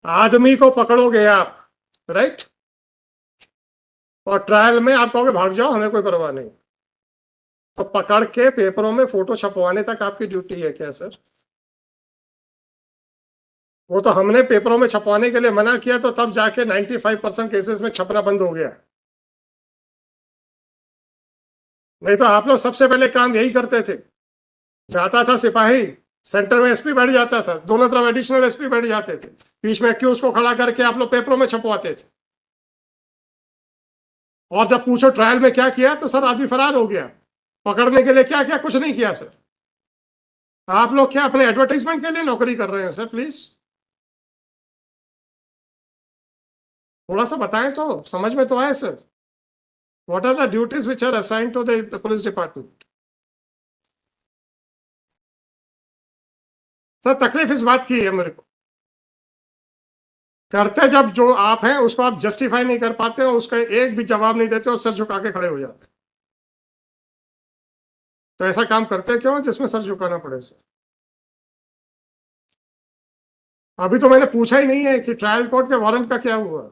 आदमी को पकड़ोगे आप, राइट, और ट्रायल में आप कहोगे भाग जाओ, हमें कोई परवाह नहीं, तो पकड़ के पेपरों में फोटो छपवाने तक आपकी ड्यूटी है क्या सर? वो तो हमने पेपरों में छपवाने के लिए मना किया, तो तब जाके 95% केसेस में छपना बंद हो गया। नहीं तो आप लोग सबसे पहले काम यही करते थे। जाता था सिपाही, सेंटर में एसपी बैठ जाता था, दोनों तरफ एडिशनल एसपी बैठ जाते थे, बीच में एक्यूज को खड़ा करके आप लोग पेपरों में छपवाते थे। और जब पूछो ट्रायल में क्या किया, तो सर आदमी फरार हो गया। पकड़ने के लिए क्या किया? कुछ नहीं किया सर। आप लोग क्या अपने एडवर्टाइजमेंट के लिए नौकरी कर रहे हैं सर? प्लीज थोड़ा सा बताएं तो समझ में तो आए sir. What are the duties which are assigned to the police department? Sir तकलीफ इस बात की है मेरे को, करते जब जो आप हैं उसको आप जस्टिफाई नहीं कर पाते हो, उसका एक भी जवाब नहीं देते और सर झुका के खड़े हो जाते हैं। तो ऐसा काम करते क्यों जिसमें सर झुकाना पड़े सर? अभी तो मैंने पूछा ही नहीं है कि ट्रायल कोर्ट के वारंट का क्या हुआ।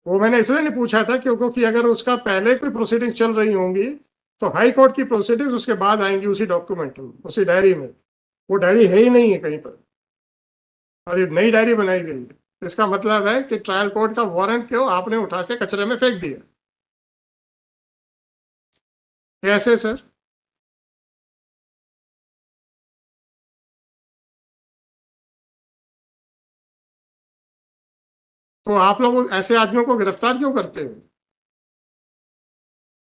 वो मैंने इसलिए नहीं पूछा था क्योंकि अगर उसका पहले कोई प्रोसीडिंग चल रही होंगी तो हाई कोर्ट की प्रोसीडिंग्स उसके बाद आएंगी उसी डॉक्यूमेंट में, उसी डायरी में। वो डायरी है ही नहीं है कहीं पर, और ये नई डायरी बनाई गई है। इसका मतलब है कि ट्रायल कोर्ट का वारंट क्यों आपने उठा के कचरे में फेंक दिया? कैसे सर? तो आप लोग ऐसे आदमियों को गिरफ्तार क्यों करते हो?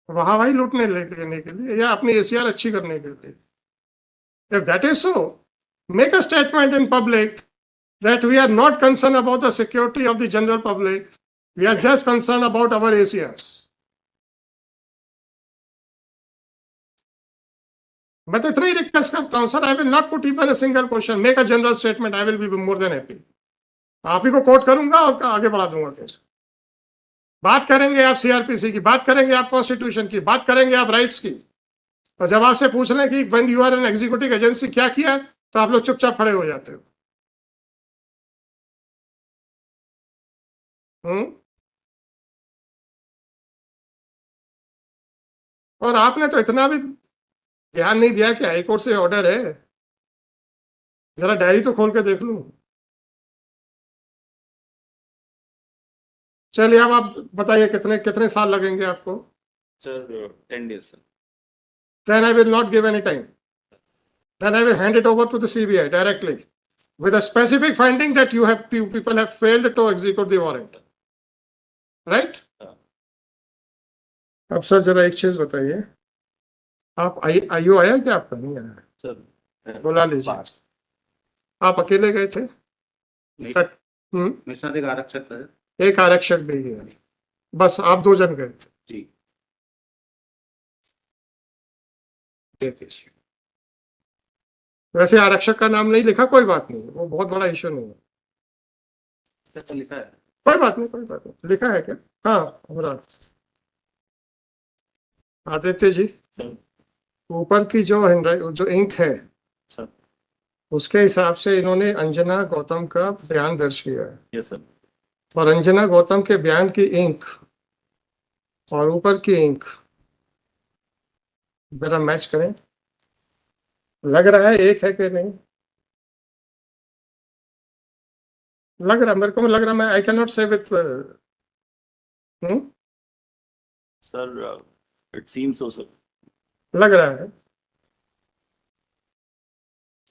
वहां वही लूटने लेने के लिए या अपनी एसीआर अच्छी करने के लिए? If that is so, make a statement in public that we are not concerned about the security of the general public. We are just concerned about our ACRs. मैं तो इतना ही रिक्वेस्ट करता हूं sir, I will not put even a single question, make a general statement, I will be more than happy. आप ही को coat करूंगा और आगे बढ़ा दूंगा केस। बात करेंगे आप सीआरपीसी की, बात करेंगे आप कॉन्स्टिट्यूशन की, बात करेंगे आप राइट्स की, और जब आपसे पूछ लें कि when you are an executive agency क्या किया, तो आप लोग चुपचाप खड़े हो जाते हो। हम्म। और आपने तो इतना भी ध्यान नहीं दिया कि हाईकोर्ट से ऑर्डर है। जरा डायरी तो खोल के देख लूं। चलिए अब आप बताइए कितने कितने साल लगेंगे आपको? Sir 10 days sir. Then I will not give any time. Then I will hand it over to the CBI directly with a specific finding that you people have failed to execute the warrant. Right? अब sir जरा एक चीज बताइए, आप आयु आया क्या आपका? नहीं आया? सर बुला लीजिए। आप अकेले गए थे? नहीं, हम्म। मेरे साथ एक आरक्षक था। एक आरक्षक भी गया था, बस आप दो जन गए थे? जी। दे दीजिए। वैसे आरक्षक का नाम नहीं लिखा, कोई बात नहीं, वो बहुत बड़ा इश्यू नहीं है। सर लिखा है। कोई बात नहीं, कोई बात नहीं, लिखा है क्या? हाँ हमरा आदित्य जी, ऊपर की जो इंक है सर। उसके हिसाब से इन्होंने अंजना गौतम का बयान दर्ज किया है, यस सर। और अंजना गौतम के बयान की इंक और ऊपर की इंक जरा मैच करें, लग रहा है एक है कि नहीं? लग रहा, मेरे को लग रहा, मैं आई कैन नॉट से with sir it seems so sir. लग रहा है।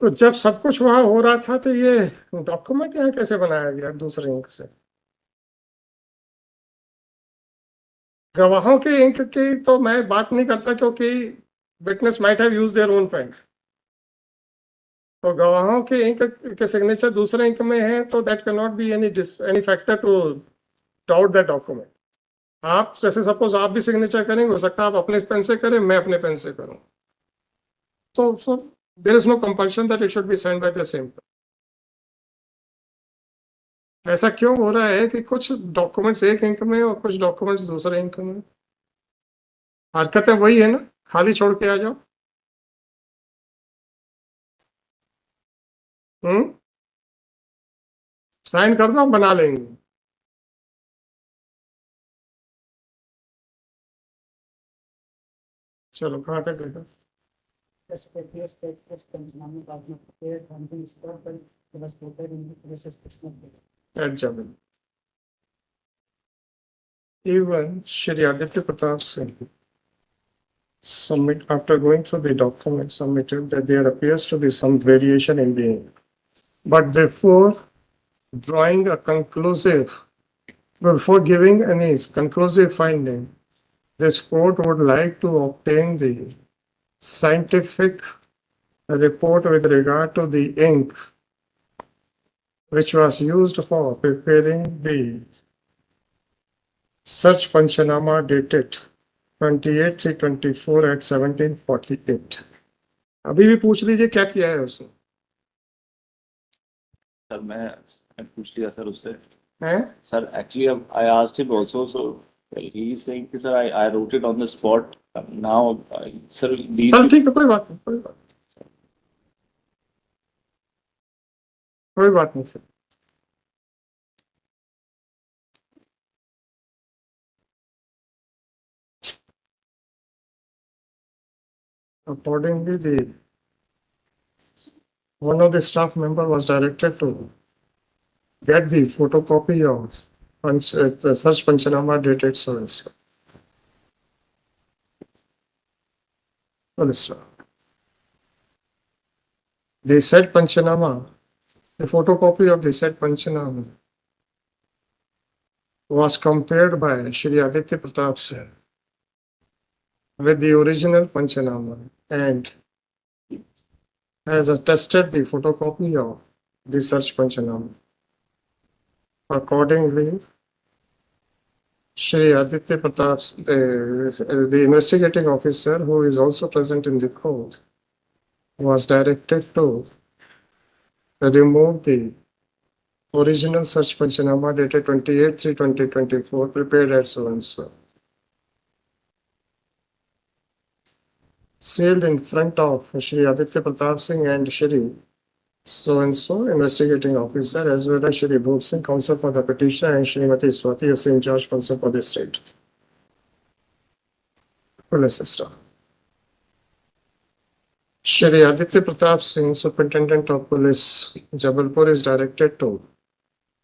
तो जब सब कुछ वहां हो रहा था तो ये डॉक्यूमेंट यहाँ कैसे बनाया गया दूसरे इंक से? गवाहों के इंक की तो मैं बात नहीं करता, क्योंकि witness might have used their own pen. तो गवाहों के इंक के सिग्नेचर दूसरे इंक में है, तो that can not be any factor to doubt that document. आप जैसे सपोज आप भी सिग्नेचर करेंगे, हो सकता है आप अपने पेन से करें, मैं अपने पेन से करूं, तो there is no compulsion that it should be signed by the same. ऐसा क्यों हो रहा है कि कुछ डॉक्यूमेंट्स एक इंक में और कुछ डॉक्यूमेंट्स दूसरे इंक में? हरकतें वही है ना, खाली छोड़ के आ जाओ। साइन कर दो, बना लेंगे। चलो कहाँ तक गए? Yes, previous state was Panchnamu Bhagna prepared on the spot, but it was prepared in the process of At Jabal. Even Shri Aditya Pratap Singh submit, after going through the document, submitted that there appears to be some variation in the ink. But before drawing a conclusive, before giving any conclusive finding, this court would like to obtain the scientific report with regard to the ink which was used for preparing the search Panchanama dated 28/3/24 at 17:48. अभी भी पूछ लीजिए क्या किया है उसने? Sir मैं पूछ लिया सर उससे। हैं? Sir, actually, I asked him also. So he is saying, sir, I wrote it on the spot. Now, sir, these. चल ठीक है, कोई बात नहीं, कोई बात नहीं, कोई बात नहीं sir. Accordingly, one of the staff member was directed to get the photocopy of the search Panchanama dated so and so. The said Panchanama, the photocopy of the said Panchanama was compared by Shri Aditya Pratap Singh with the original Panchanama and has attested the photocopy of the search Panchanama. Accordingly, Shri Aditya Pratap, the investigating officer who is also present in the court, was directed to remove the original search Panchanama dated 28/3/2024 prepared as so and so. Sealed in front of Shri Aditya Pratap Singh and Shri so and so investigating officer as well as Shri Bhop Singh, counsel for the petitioner, and Srimati Swati Asim, judge, counsel for the state. Police staff. Shri Aditya Pratap Singh, Superintendent of Police, Jabalpur, is directed to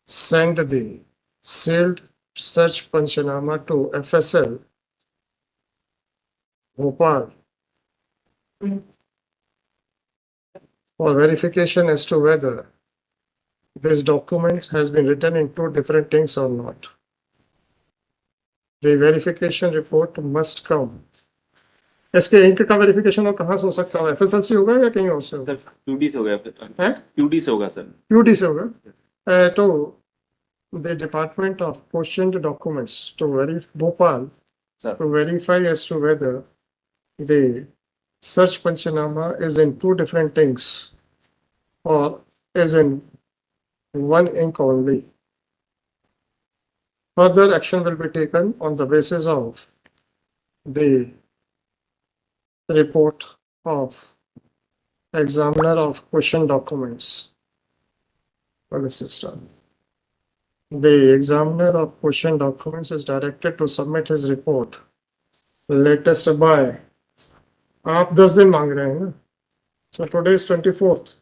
send the sealed search Panchanama to FSL, Bhopal, for verification as to whether this document has been written in two different inks or not. The verification report must come. इसके ink का verification और कहाँ से हो सकता है? FSL से होगा या कहीं और से होगा? QD से हो गया फिर। हैं? QD से होगा सर। QD से होगा। तो the Department of questioned documents to verify Bhopal to verify as to whether the search Panchanama is in two different inks or is in one ink only. Further action will be taken on the basis of the report of examiner of question documents. The examiner of question documents is directed to submit his report latest by, आप 10 दिन मांग रहे हैं ना? So today is 24th.